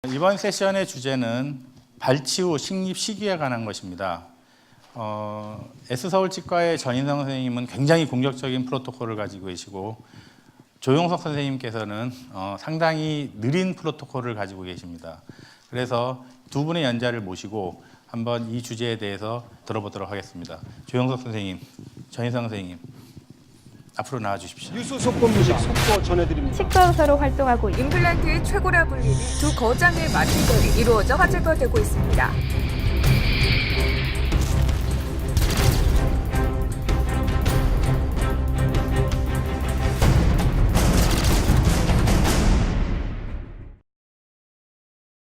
이번 세션의 주제는 발치 후 식립 시기에 관한 것입니다. S서울치과의 전인성 선생님은 굉장히 공격적인 프로토콜을 가지고 계시고 조용석 선생님께서는 상당히 느린 프로토콜을 가지고 계십니다. 그래서 두 분의 연자를 모시고 한번 이 주제에 대해서 들어보도록 하겠습니다. 조용석 선생님, 전인성 선생님, 앞으로 나와주십시오. 뉴스 속보 뮤직 속보 전해드립니다. 치과 의사로 활동하고 임플란트의 최고라 불리는 두 거장의 맞대결이 이루어져 화제가 되고 있습니다.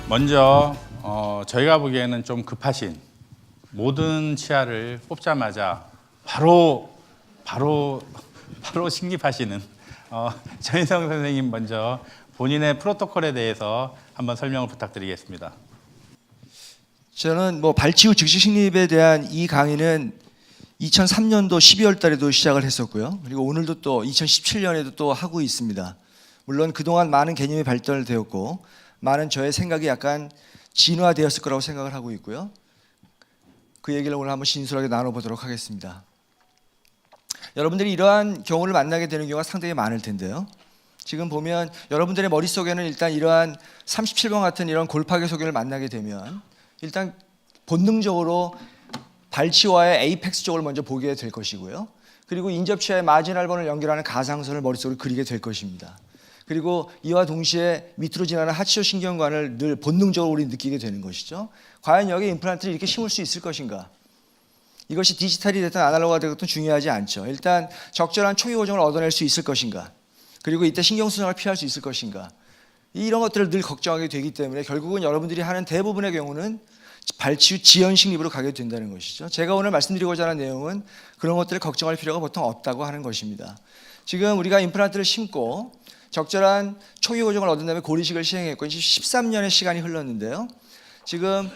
먼저 저희가 보기에는 좀 급하신, 모든 치아를 뽑자마자 바로 식립하시는 전인성 선생님, 먼저 본인의 프로토콜에 대해서 한번 설명을 부탁드리겠습니다. 저는 발치 후 즉시 식립에 대한 이 강의는 2003년도 12월 달에도 시작을 했었고요. 그리고 오늘도 또 2017년에도 또 하고 있습니다. 물론 그동안 많은 개념이 발달되었고 많은 저의 생각이 약간 진화되었을 거라고 생각을 하고 있고요. 그 얘기를 오늘 한번 진솔하게 나눠보도록 하겠습니다. 여러분들이 이러한 경우를 만나게 되는 경우가 상당히 많을 텐데요. 지금 보면 여러분들의 머릿속에는 일단 이러한 37번 같은 이런 골파괴 소견을 만나게 되면 일단 본능적으로 발치와의 에이펙스 쪽을 먼저 보게 될 것이고요. 그리고 인접치와의 마지널 번을 연결하는 가상선을 머릿속으로 그리게 될 것입니다. 그리고 이와 동시에 밑으로 지나는 하치오 신경관을 늘 본능적으로 우리 느끼게 되는 것이죠. 과연 여기 임플란트를 이렇게 심을 수 있을 것인가? 이것이 디지털이 됐든 아날로그가 됐든 중요하지 않죠. 일단 적절한 초기 고정을 얻어낼 수 있을 것인가? 그리고 이때 신경순환을 피할 수 있을 것인가? 이런 것들을 늘 걱정하게 되기 때문에 결국은 여러분들이 하는 대부분의 경우는 발치 후 지연 식립으로 가게 된다는 것이죠. 제가 오늘 말씀드리고자 하는 내용은 그런 것들을 걱정할 필요가 보통 없다고 하는 것입니다. 지금 우리가 임플란트를 심고 적절한 초기 고정을 얻은 다음에 고리식을 시행했고 13년의 시간이 흘렀는데요. 지금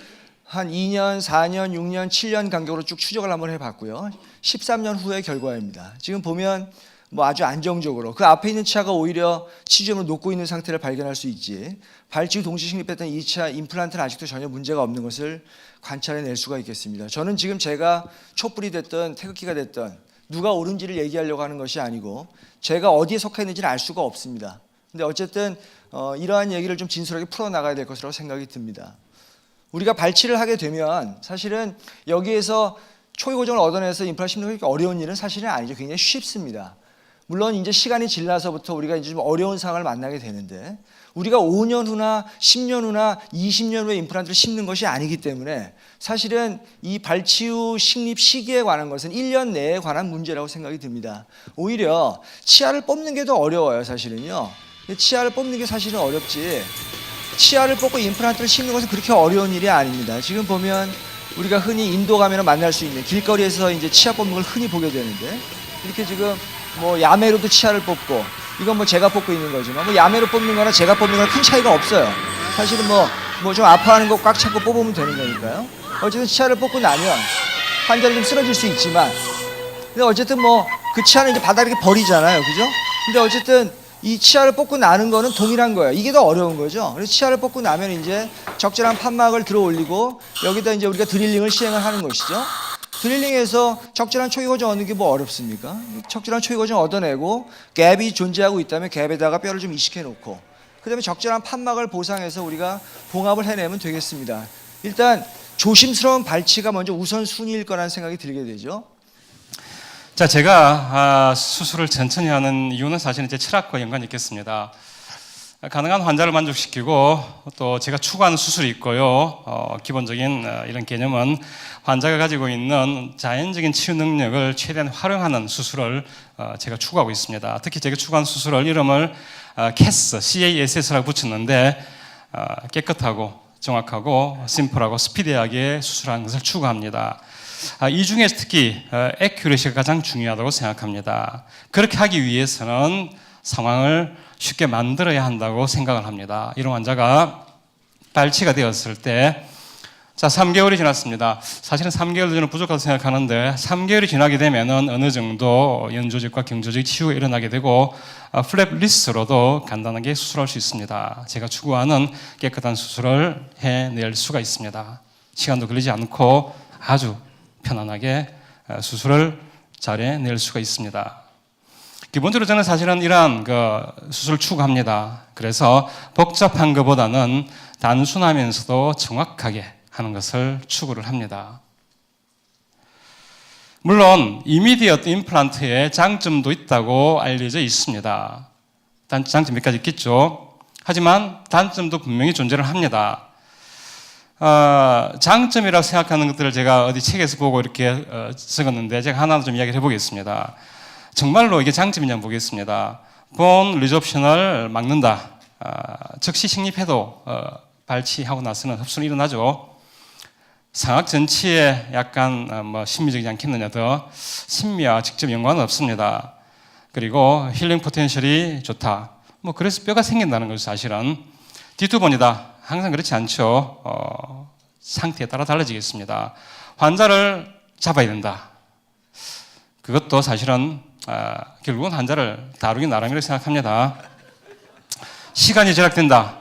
한 2년, 4년, 6년, 7년 간격으로 쭉 추적을 한번 해봤고요. 13년 후의 결과입니다. 지금 보면 아주 안정적으로 그 앞에 있는 치아가 오히려 치주염을 녹고 있는 상태를 발견할 수 있지, 발치 후 동시 식립했던 이 치아 임플란트는 아직도 전혀 문제가 없는 것을 관찰해낼 수가 있겠습니다. 저는 지금 제가 촛불이 됐든 태극기가 됐든 누가 옳은지를 얘기하려고 하는 것이 아니고 제가 어디에 속해 있는지는 알 수가 없습니다. 근데 어쨌든 이러한 얘기를 좀 진솔하게 풀어나가야 될 것이라고 생각이 듭니다. 우리가 발치를 하게 되면 사실은 여기에서 초기 고정을 얻어내서 임플란트 심는 게 어려운 일은 사실은 아니죠. 굉장히 쉽습니다. 물론 이제 시간이 지나서부터 우리가 이제 좀 어려운 상황을 만나게 되는데 우리가 5년 후나 10년 후나 20년 후에 임플란트를 심는 것이 아니기 때문에 사실은 이 발치 후 식립 시기에 관한 것은 1년 내에 관한 문제라고 생각이 듭니다. 오히려 치아를 뽑는 게 더 어려워요, 사실은요. 치아를 뽑는 게 사실은 어렵지 치아를 뽑고 임플란트를 심는 것은 그렇게 어려운 일이 아닙니다. 지금 보면 우리가 흔히 인도 가면 만날 수 있는 길거리에서 이제 치아 뽑는 걸 흔히 보게 되는데 이렇게 지금 야매로도 치아를 뽑고 이건 제가 뽑고 있는 거지만 야매로 뽑는 거나 제가 뽑는 거나 큰 차이가 없어요. 사실은 좀 아파하는 거 꽉 잡고 뽑으면 되는 거니까요. 어쨌든 치아를 뽑고 나면 환자는 좀 쓰러질 수 있지만 근데 어쨌든 그 치아는 이제 바닥에 버리잖아요. 그죠? 근데 어쨌든 이 치아를 뽑고 나는 거는 동일한 거예요. 이게 더 어려운 거죠. 그래서 치아를 뽑고 나면 이제 적절한 판막을 들어 올리고 여기다 이제 우리가 드릴링을 시행을 하는 것이죠. 드릴링에서 적절한 초기 고정 얻는 게 어렵습니까? 적절한 초기 고정 얻어내고 갭이 존재하고 있다면 갭에다가 뼈를 좀 이식해 놓고 그 다음에 적절한 판막을 보상해서 우리가 봉합을 해내면 되겠습니다. 일단 조심스러운 발치가 먼저 우선순위일 거라는 생각이 들게 되죠. 자, 제가 수술을 천천히 하는 이유는 사실은 제 철학과 연관이 있겠습니다. 가능한 환자를 만족시키고 또 제가 추구하는 수술이 있고요. 기본적인 이런 개념은 환자가 가지고 있는 자연적인 치유 능력을 최대한 활용하는 수술을 제가 추구하고 있습니다. 특히 제가 추구하는 수술을 이름을 CASS, CASS라고 붙였는데 깨끗하고 정확하고 심플하고 스피디하게 수술하는 것을 추구합니다. 이 중에서 특히 애큐레시가 가장 중요하다고 생각합니다. 그렇게 하기 위해서는 상황을 쉽게 만들어야 한다고 생각을 합니다. 이런 환자가 발치가 되었을 때 자, 3개월이 지났습니다. 사실은 3개월도 저는 부족하다고 생각하는데 3개월이 지나게 되면은 어느 정도 연조직과 경조직 치유가 일어나게 되고 플랩 리스로도 간단하게 수술할 수 있습니다. 제가 추구하는 깨끗한 수술을 해낼 수가 있습니다. 시간도 걸리지 않고 아주 편안하게 수술을 잘 해낼 수가 있습니다. 기본적으로 저는 사실은 이러한 수술을 추구합니다. 그래서 복잡한 것보다는 단순하면서도 정확하게 하는 것을 추구를 합니다. 물론 이미디어트 임플란트의 장점도 있다고 알려져 있습니다. 장점 몇 가지 있겠죠. 하지만 단점도 분명히 존재를 합니다. 장점이라고 생각하는 것들을 제가 어디 책에서 보고 이렇게 적었는데 제가 하나 좀 이야기를 해보겠습니다. 정말로 이게 장점이냐 한번 보겠습니다. 본 리조옵션을 막는다. 즉시 식립해도 발치하고 나서는 흡수는 일어나죠. 상악 전치에 약간 심미적이지 않겠느냐, 더 심미와 직접 연관은 없습니다. 그리고 힐링 포텐셜이 좋다. 그래서 뼈가 생긴다는 것이 사실은 뒤두번이다. 항상 그렇지 않죠. 상태에 따라 달라지겠습니다. 환자를 잡아야 된다. 그것도 사실은 결국은 환자를 다루기 나름이라고 생각합니다. 시간이 절약된다.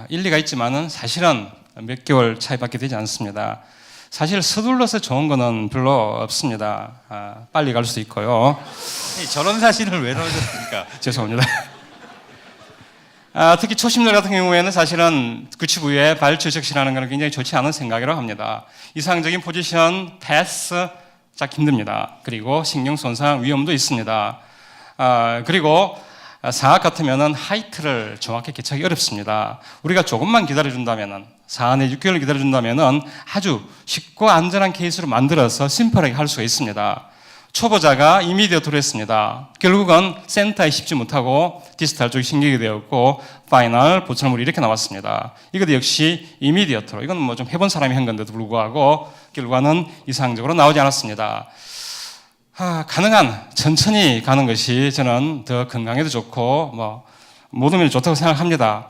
일리가 있지만은 사실은 몇 개월 차이밖에 되지 않습니다. 사실 서둘러서 좋은 거는 별로 없습니다. 빨리 갈 수도 있고요. 저런 사진을 왜 넣으셨습니까? 죄송합니다. 특히 초심들 같은 경우에는 사실은 구치 부위에 발추적시라는 것은 굉장히 좋지 않은 생각이라고 합니다. 이상적인 포지션, 패스, 짝 힘듭니다. 그리고 신경 손상 위험도 있습니다. 그리고 상악 같으면은 하이트를 정확히 개척하기 어렵습니다. 우리가 조금만 기다려준다면은 4, 6개월 기다려준다면은 아주 쉽고 안전한 케이스로 만들어서 심플하게 할 수가 있습니다. 초보자가 이미디어트로 했습니다. 결국은 센터에 씹지 못하고 디스탈 쪽이 신경이 되었고 파이널 보철물이 이렇게 나왔습니다. 이것도 역시 이미디어트로, 이건 좀 해본 사람이 한 건데도 불구하고 결과는 이상적으로 나오지 않았습니다. 가능한 천천히 가는 것이 저는 더 건강에도 좋고 모든 면에 좋다고 생각합니다.